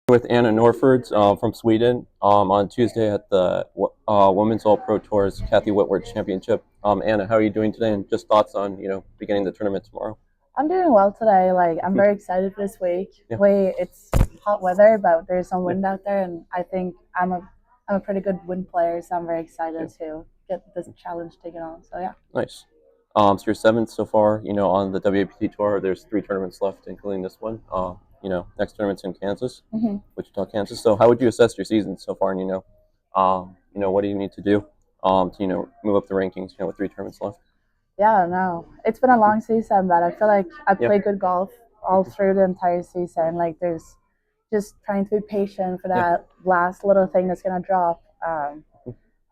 With Anna Nordfors from Sweden on Tuesday at the Women's All Pro Tours Kathy Whitworth Championship. Anna, how are you doing today? And just thoughts on beginning the tournament tomorrow. I'm doing well today. Like I'm very excited for this week. Yeah, It's hot weather, but there's some wind out there, and I think I'm a pretty good wind player, so I'm very yeah, excited to get this challenge taken on. So yeah. nice. So you're seventh so far. On the WAPT tour. There's three tournaments left, including this one. Next tournament's in Kansas, hmm Wichita, Kansas. So how would you assess your season so far? And what do you need to do to move up the rankings? With three tournaments left. Yeah, no, it's been a long season, but I feel like I Yeah, play good golf all through the entire season. Like there's just trying to be patient for yeah, that last little thing that's gonna drop.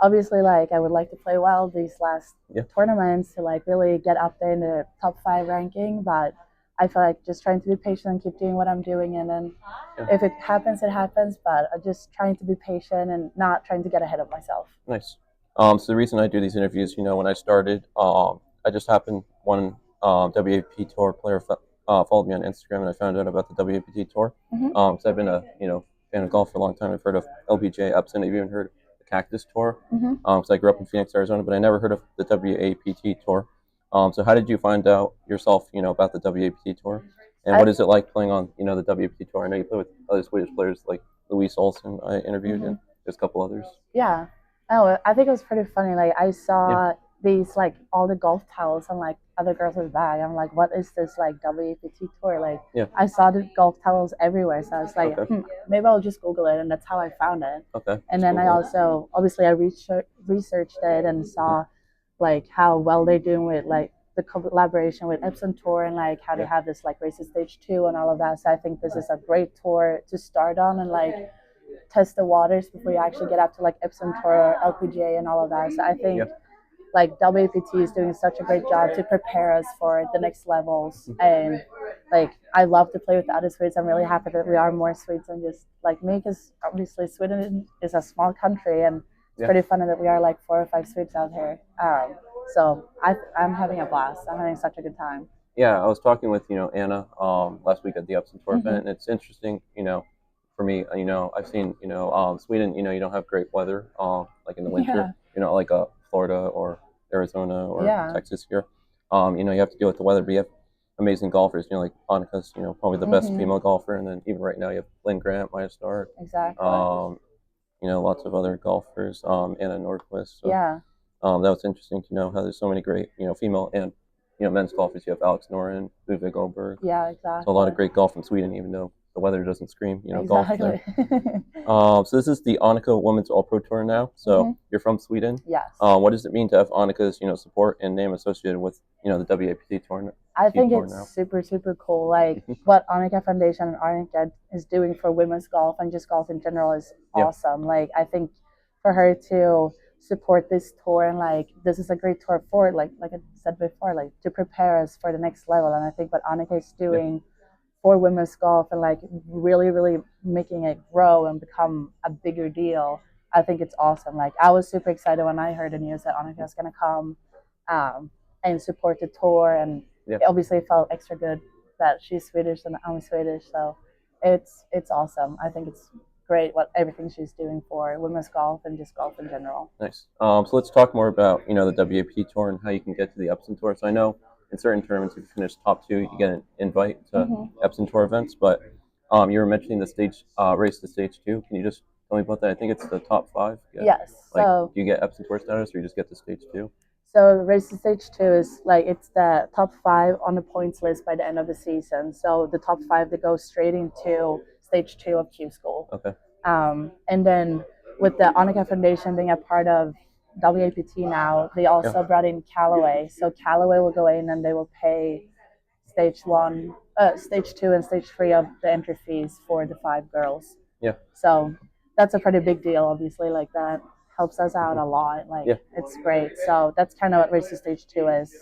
Obviously, like I would like to play well these last yeah, tournaments to like really get up there in the top five ranking, but I feel like just trying to be patient and keep doing what I'm doing, and then yeah. if it happens it happens, but I'm just trying to be patient and not trying to get ahead of myself. Nice. So the reason I do these interviews, when I started, I just happened one WAP tour player followed me on Instagram, and I found out about the WAPT tour. hmm Because I've been a fan of golf for a long time. I've heard of LBJ Epson. I've even heard of the Cactus Tour. hmm Because I grew up in Phoenix, Arizona, but I never heard of the WAPT tour. So how did you find out yourself, about the WAPT tour, and I, what is it like playing on, the WAPT tour? I know you play with other Swedish players like Louise Olsen. I interviewed, mhm. and there's a couple others. Yeah. Oh, I think it was pretty funny. Like I Yeah. saw these like all the golf towels on like other girls' bag. I'm like, what is this like WAPT tour? Like Yeah. I saw the golf towels everywhere, so I was like, Okay. maybe I'll just Google it, and that's how I found it. Okay. And That's then I cool. also obviously I researched it and Yeah. saw like how well they're doing with like the collaboration with Epson Tour and like how they Yeah. have this like races stage 2 and all of that. So I think this is a great tour to start on and like test the waters before you actually get up to like Epson Tour, LPGA, and all of that. So I Yeah. think like WPT is doing such a great job to prepare us for the next levels. And like I love to play with the other Swedes. I'm really happy that we are more Swedes than just like me, because obviously Sweden is a small country, and it's Yeah. pretty funny that we are like 4 or 5 Swedes out here. So I'm having a blast. I'm having such a good time. Yeah. I was talking with Anna last week at the Epson Tour event, hmm and it's interesting. For me, I've seen Sweden. You don't have great weather like in the winter. Yeah, Like Florida or Arizona or yeah. Texas here. You have to deal with the weather, but you have amazing golfers. Like Annika's probably the best hmm female golfer, and then even right now you have Lynn Grant, Maya Starr. Exactly. Um, lots of other golfers. Anna Nordquist. So Yeah. that was interesting to know how there's so many great, female and men's golfers. You have Alex Noren, Uwe Goldberg. Yeah, So a lot of exactly. great golf in Sweden, even though the weather doesn't scream, golf there. Exactly. So this is the Annika Women's All Pro Tour now. So hmm you're from Sweden. Yes. What does it mean to have Annika's, support and name associated with, the WAPT tour, I think tour it's now? super, super cool. Like what Annika Foundation and Annika is doing for women's golf and just golf in general is Yeah, awesome. Like I think for her to support this tour and like this is a great tour for like I said before, like to prepare us for the next level. And I think what Annika is yeah, doing for women's golf and like really, really making it grow and become a bigger deal. I think it's awesome. Like I was super excited when I heard the news that Annika was gonna come um, and support the tour, and yeah. it obviously felt extra good that she's Swedish and I'm Swedish. So it's awesome. I think it's great what everything she's doing for women's golf and just golf in general. Nice. So let's talk more about the WAP tour and how you can get to the Epson tour. So I know in certain tournaments, if you finish top two, you get an invite to hmm Epson tour events. But you were mentioning the stage race to stage two. Can you just tell me about that? I think it's the top five. Yeah. Yes. Like, So do you get Epson tour status, or you just get to stage two? So race to stage 2 is like it's the top 5 on the points list by the end of the season. So the top 5 that go straight into stage 2 of Q School. Okay. And then with the Annika Foundation being a part of WAPT now, they Yeah. also brought in Callaway. So Callaway will go in and they will pay stage 2, and stage 3 of the entry fees for the 5 girls. Yeah. So that's a pretty big deal, obviously. Like that helps us out a lot. Like Yeah. it's great. So that's kind of what race to stage 2 is,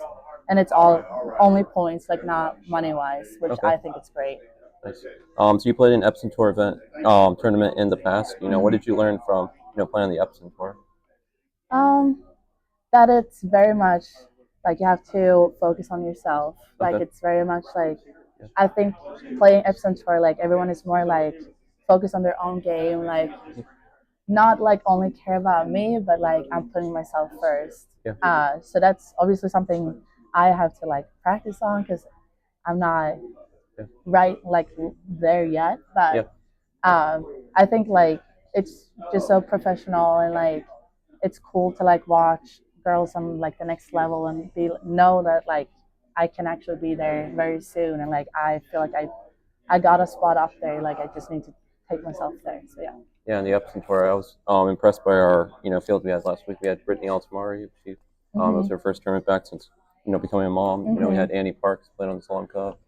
and it's all only points, like not money wise, which Okay. I think it's great. Nice. So you played an Epson tour event tournament in the past. What Mhm. did you learn from playing the Epson tour? Um, that it's very much like you have to focus on yourself. Like Okay. it's very much like Yeah. I think playing Epson Tour, like everyone is more like focus on their own game, like not like only care about me, but like I'm putting myself first. Yeah. So that's obviously something I have to like practice on because I'm not Yeah. right like there yet. But Yeah. I think like it's just so professional and like it's cool to like watch girls on like the next level and be know that like I can actually be there very soon and like I feel like I got a spot up there. Like I just need to take myself there. So yeah. Yeah, in the Epson tour, I was impressed by our field we had last week. We had Brittany Altamari. She it was her first tournament back since becoming a mom. We had Annie Parks played on the Slalom Cup.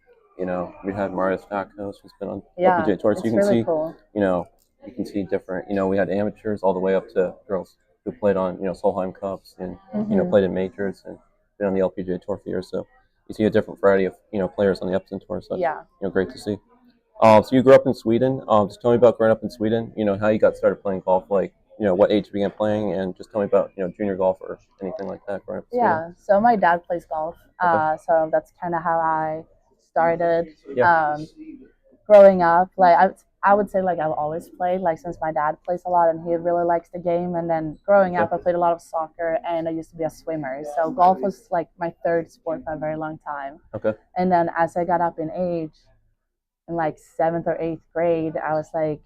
We had Marius Stakos who's been on Yeah, LPGA tour. So it's you can really see cool. you can see different. We had amateurs all the way up to girls who played on Solheim Cups and played in majors and been on the LPGA tour for years. So you see a different variety of players on the Epson tour. So that's Yeah. great to see. So you grew up in Sweden. Just tell me about growing up in Sweden. How you got started playing golf. Like, what age you began playing, and just tell me about junior golf or anything like that growing up in Sweden. Yeah, so my dad plays golf, Okay. so that's kind of how I started. Yeah. Growing up, like I would say like I've always played, like since my dad plays a lot and he really likes the game. And then growing up, I played a lot of soccer and I used to be a swimmer. So golf was like my third sport for a very long time. Okay. And then as I got up in age, in like seventh or eighth grade, I was like,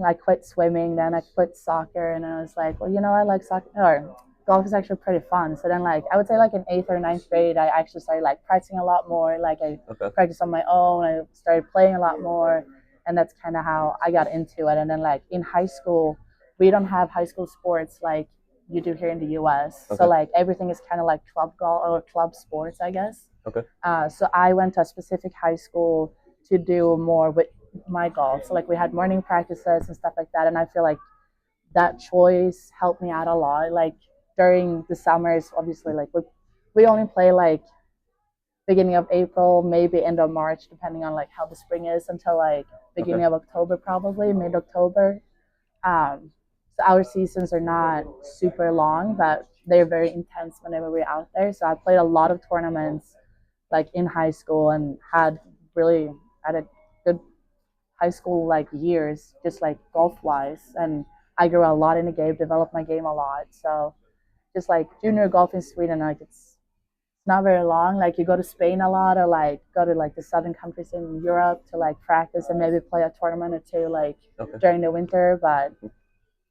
I quit swimming, then I quit soccer, and I was like, well, I like soccer, or golf is actually pretty fun. So then, like, I would say, like, in eighth or ninth grade, I actually started, like, practicing a lot more. Like, I practiced on my own, I started playing a lot more, and that's kind of how I got into it. And then, like, in high school, we don't have high school sports like you do here in the US. So, like, everything is kind of like club golf or club sports, I guess. Okay. So I went to a specific high school to do more with my golf. So like we had morning practices and stuff like that, and I feel like that choice helped me out a lot. Like during the summers, obviously, like we only play like beginning of April, maybe end of March, depending on like how the spring is, until like beginning of October, probably mid October. So our seasons are not super long, but they're very intense whenever we're out there. So I played a lot of tournaments like in high school and really had a good high school like years, just like golf wise. And I grew a lot in the game, developed my game a lot. So just like junior golf in Sweden, like it's not very long. Like you go to Spain a lot, or like go to like the southern countries in Europe to like practice and maybe play a tournament or two like during the winter. But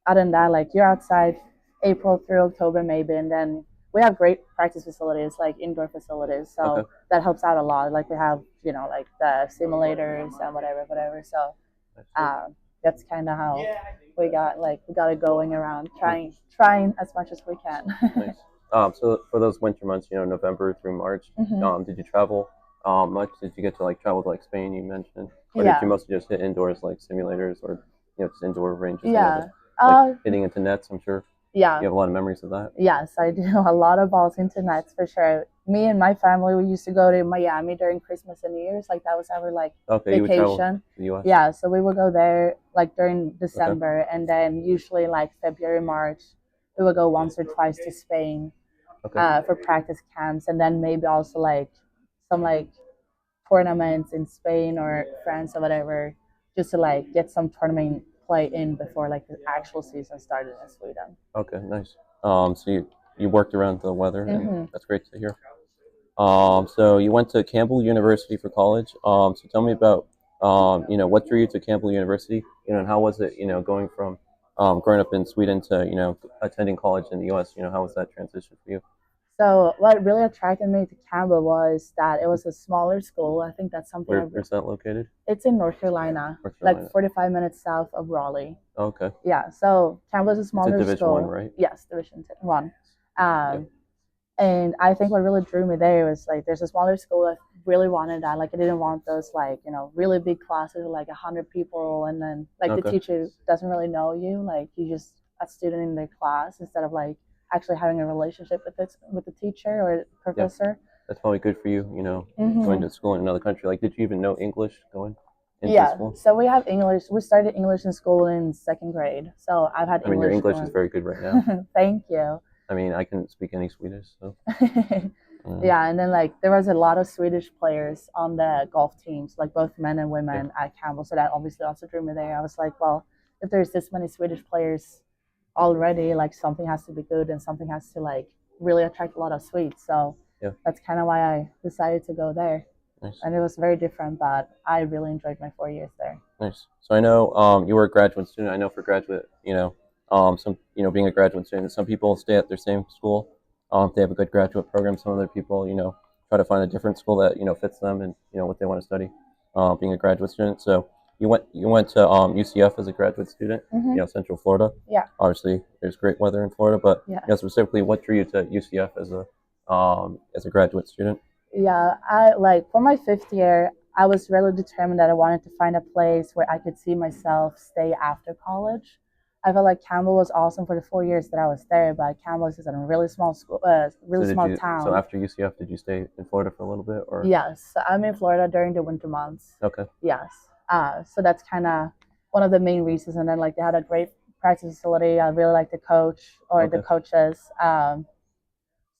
other than that, like you're outside April through October maybe, and then we have great practice facilities, like indoor facilities. So that helps out a lot. Like we have, like the simulators and whatever. So that's kind of how we got it going around, trying as much as we can. Nice. So for those winter months, November through March, did you travel much? Did you get to like travel to like Spain? You mentioned, or did you mostly just hit indoors like simulators or just indoor ranges? Yeah. Like hitting into nets, I'm sure. Yeah. You have a lot of memories of that. Yes, I do a lot of balls into nets for sure. Me and my family, we used to go to Miami during Christmas and New Year's. Like that was our like vacation. You would travel to the US. Yeah, so we would go there like during December, and then usually like February, March, we would go once or twice to Spain for practice camps, and then maybe also like some like tournaments in Spain or France or whatever, just to like get some tournament play in before like the actual season started in Sweden. Okay, nice. So you worked around the weather, and that's great to hear. So you went to Campbell University for college. So tell me about what drew you to Campbell University, and how was it, going from growing up in Sweden to attending college in the U.S. How was that transition for you? So what really attracted me to Campbell was that it was a smaller school. I think that's something. Where's that located? It's in North Carolina, like 45 minutes south of Raleigh. Okay. Yeah, so Campbell is a smaller Division school. One, right? Yes, Division 1. And I think what really drew me there was like there's a smaller school. I really wanted that. Like I didn't want those like really big classes with like 100 people, and then like the teacher doesn't really know you. Like you just a student in their class instead of like actually having a relationship with the teacher or professor. Yeah. That's probably good for you, going to school in another country. Like, did you even know English going into school? So we have English. We started English in school in second grade. So I've had English. I mean, your English is very good right now. Thank you. I mean, I can speak any Swedish, so. Yeah, and then like there was a lot of Swedish players on the golf teams, like both men and women at Campbell. So that obviously also drew me there. I was like, well, if there's this many Swedish players already, like something has to be good and something has to like really attract a lot of Swedes. So that's kind of why I decided to go there. Nice. And it was very different, but I really enjoyed my 4 years there. Nice. So I know you were a graduate student. I know for graduate, some being a graduate student, some people stay at their same school. If they have a good graduate program, some other people, try to find a different school that fits them and what they want to study. Being a graduate student, so you went to UCF as a graduate student, Central Florida. Yeah. Obviously, there's great weather in Florida, but yeah. Specifically, what drew you to UCF as a graduate student? Yeah, I like for my 5th year, I was really determined that I wanted to find a place where I could see myself stay after college. I felt like Campbell was awesome for the 4 years that I was there, but Campbell is in a really small school, really small town. So after UCF, did you stay in Florida for a little bit, or? Yes, I'm in Florida during the winter months. Okay. Yes, so that's kind of one of the main reasons. And then like they had a great practice facility. I really like the coach or the coaches.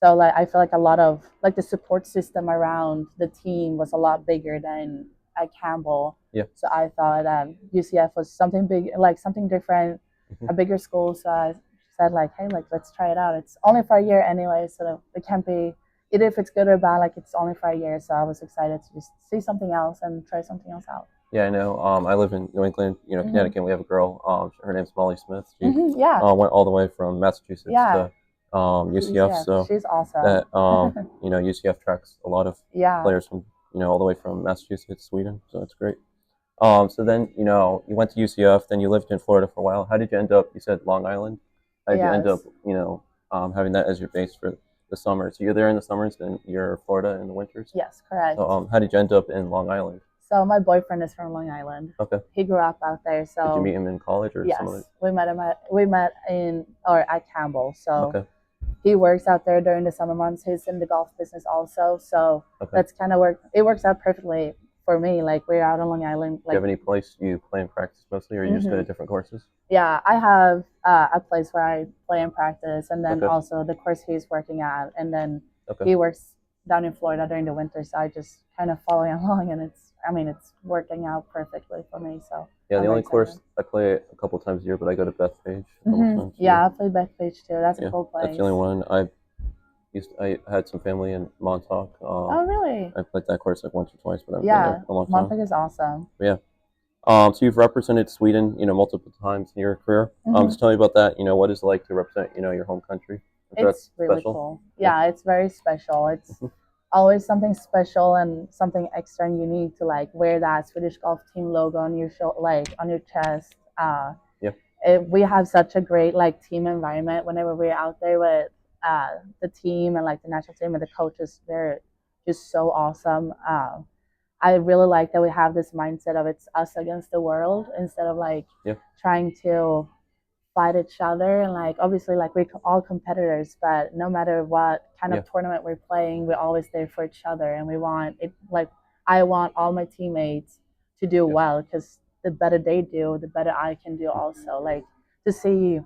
So like I feel like a lot of like the support system around the team was a lot bigger than at Campbell. Yeah. So I thought UCF was something big, like something different, a bigger school. So I said like, hey, like let's try it out. It's only for a year anyway, so it can't be either if it's good or bad. Like it's only for a year, so I was excited to just see something else and try something else out. Yeah, I know. I live in New England, Connecticut. We have a girl. Her name's Molly Smith. She went all the way from Massachusetts to UCF. So she's awesome. That UCF tracks a lot of players from all the way from Massachusetts, Sweden. So that's great. So then you went to UCF. Then you lived in Florida for a while. How did you end up? You said Long Island. How did you end up having that as your base for the summer? So you're there in the summers, and you're Florida in the winters. Yes, correct. So how did you end up in Long Island? So my boyfriend is from Long Island. Okay. He grew up out there. So did you meet him in college or some other? We met at Campbell. So he works out there during the summer months. He's in the golf business also. So that's kind of it works out perfectly for me. Like we're out on Long Island. Like, do you have any place you play and practice mostly, or you just go to different courses? Yeah, I have a place where I play and practice, and then also the course he's working at, and then he works down in Florida during the winter. So I just kind of follow along, and it's working out perfectly for me. So yeah, the only course I play a couple times a year, but I go to Bethpage. Yeah, I play Bethpage too. That's a cool place. That's the only one. I had some family in Montauk. Oh, really? I played that course like once or twice, but I've been there a long time. Montauk is awesome. But yeah. So you've represented Sweden, multiple times in your career. Just tell me about that. What is it like to represent, your home country? It's really cool. Yeah, it's very special. It's always something special and something extra and unique to like wear that Swedish golf team logo on your like on your chest. We have such a great like team environment whenever we're out there with the team and like the national team and the coaches. They're just so awesome. I really like that we have this mindset of it's us against the world instead of like trying to fight each other. And like obviously like we're all competitors, but no matter what kind of tournament we're playing, we're always there for each other. And we want it, like I want all my teammates to do well, because the better they do, the better I can do also. Like to see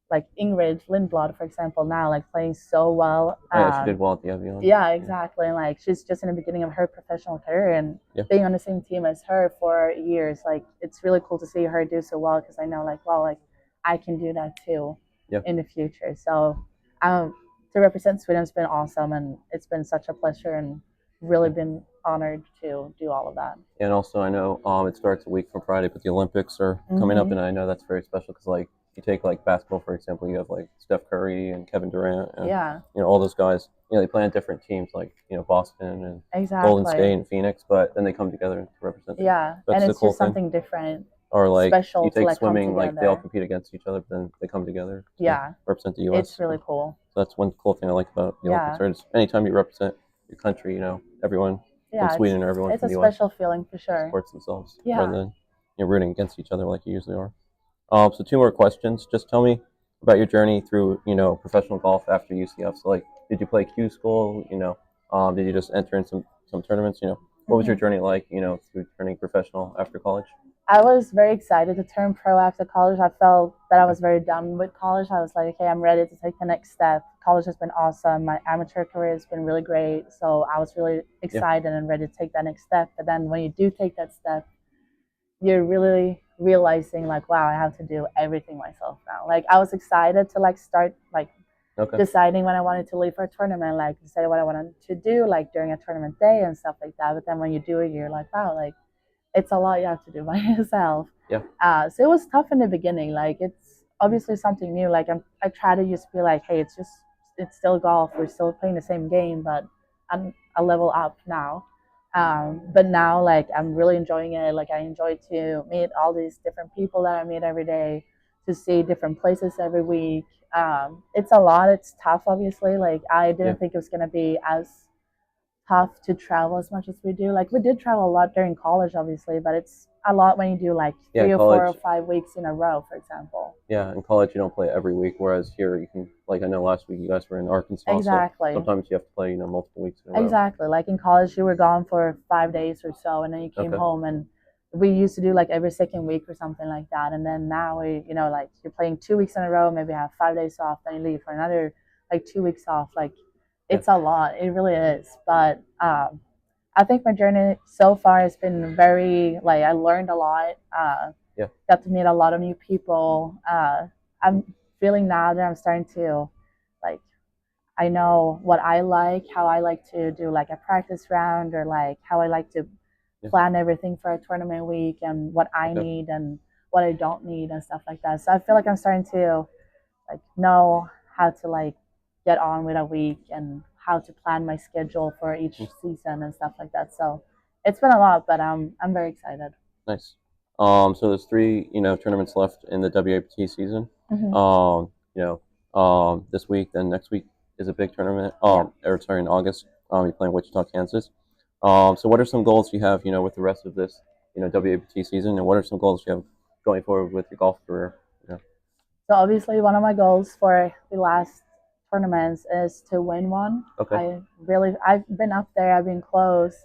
like Ingrid Lindblad, for example, now like playing so well. Yeah, she did well at the Evian. Yeah, exactly. And like she's just in the beginning of her professional career, and being on the same team as her for years, like it's really cool to see her do so well, because I know like, well, like I can do that too in the future. So to represent Sweden has been awesome, and it's been such a pleasure, and really been honored to do all of that. And also I know it starts a week from Friday, but the Olympics are coming up, and I know that's very special because like you take like basketball, for example, you have like Steph Curry and Kevin Durant and all those guys, they play on different teams like Boston and Golden State and Phoenix, but then they come together to represent and it's cool just something different. Or like special you take to, like, swimming, like they all compete against each other, but then they come together to represent the U.S. It's really cool. So that's one cool thing I like about the Olympics. Right? Anytime you represent your country, everyone from Sweden or everyone from the U.S. It's a special feeling for sure. Supports themselves rather than rooting against each other like you usually are. So 2 more questions. Just tell me about your journey through professional golf after UCF. So like, did you play Q school? Did you just enter in some tournaments? What was your journey like? Through turning professional after college? I was very excited to turn pro after college. I felt that I was very done with college. I was like, okay, I'm ready to take the next step. College has been awesome. My amateur career has been really great. So I was really Yeah, excited and ready to take that next step. But then when you do take that step, you're really realizing like, wow, I have to do everything myself now. Like I was excited to like start like okay, deciding when I wanted to leave for a tournament, like decided what I wanted to do like during a tournament day and stuff like that. But then when you do it, you're like, wow, like it's a lot you have to do by yourself. yeah, So it was tough in the beginning. Like it's obviously something new. Like I try to just be like, hey, it's still golf. We're still playing the same game, but I'm a level up now. But now like I'm really enjoying it. Like I enjoy to meet all these different people that I meet every day, to see different places every week. It's a lot. It's tough, obviously. Like I yeah, didn't think it was gonna be as tough to travel as much as we do. Like we did travel a lot during college, obviously, but it's a lot when you do like yeah. In three or four or college, 5 weeks in a row, for example. yeah, in college you don't play every week, whereas here you can. Like I know last week you guys were in Arkansas, so Exactly. sometimes you have to play multiple weeks in a row. Exactly. Like in college, you were gone for 5 days or so, and then you came Okay, home, and we used to do like every second week or something like that. And then now like you're playing 2 weeks in a row, maybe have 5 days off, then you leave for another like 2 weeks off. Like yeah, it's a lot. It really is. But I think my journey so far has been very like I learned a lot. yeah, Got to meet a lot of new people. I'm feeling now that I'm starting to like I know what I like, how I like to do like a practice round, or like how I like to yeah. plan everything for a tournament week, and what I Okay, need and what I don't need and stuff like that. So I feel like I'm starting to like know how to like get on with a week and how to plan my schedule for each mm, season and stuff like that. So it's been a lot, but I'm very excited. nice. So there's three tournaments left in the WAPT season. Hmm. This week, then next week is a big tournament. Yeah. Or sorry, in August. You're playing Wichita, Kansas. So what are some goals you have, with the rest of this, WAPT season, and what are some goals you have going forward with your golf career? Yeah. So obviously one of my goals for the last tournaments is to win one. Okay. I've been up there, I've been close.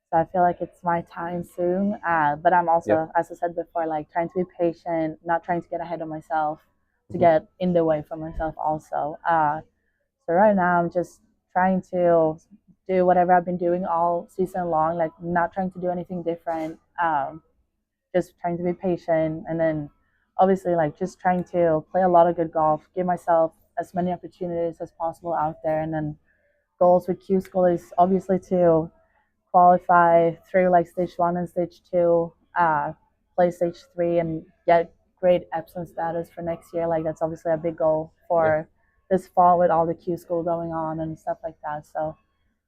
So I feel like it's my time soon. But I'm Yeah. also, as I said before, like trying to be patient, not trying to get ahead of myself, to Hmm. get in the way for myself also. So right now I'm just trying to do whatever I've been doing all season long, like not trying to do anything different. Just trying to be patient, and then obviously like just trying to play a lot of good golf, give myself as many opportunities as possible out there, and then goals with Q School is obviously to qualify through like stage one and stage two, play stage three, and get great Epson status for next year. Like that's obviously a big goal Yeah. for this fall with all the Q School going on and stuff like that. So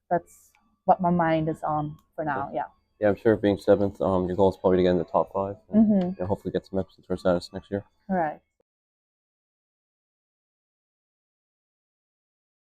that's what my mind is on for Yeah. now. Yeah. Yeah. I'm sure being seventh, your goal is probably to get in the top five, and Mm-hmm. hopefully get some Epson Tour status next year. Right.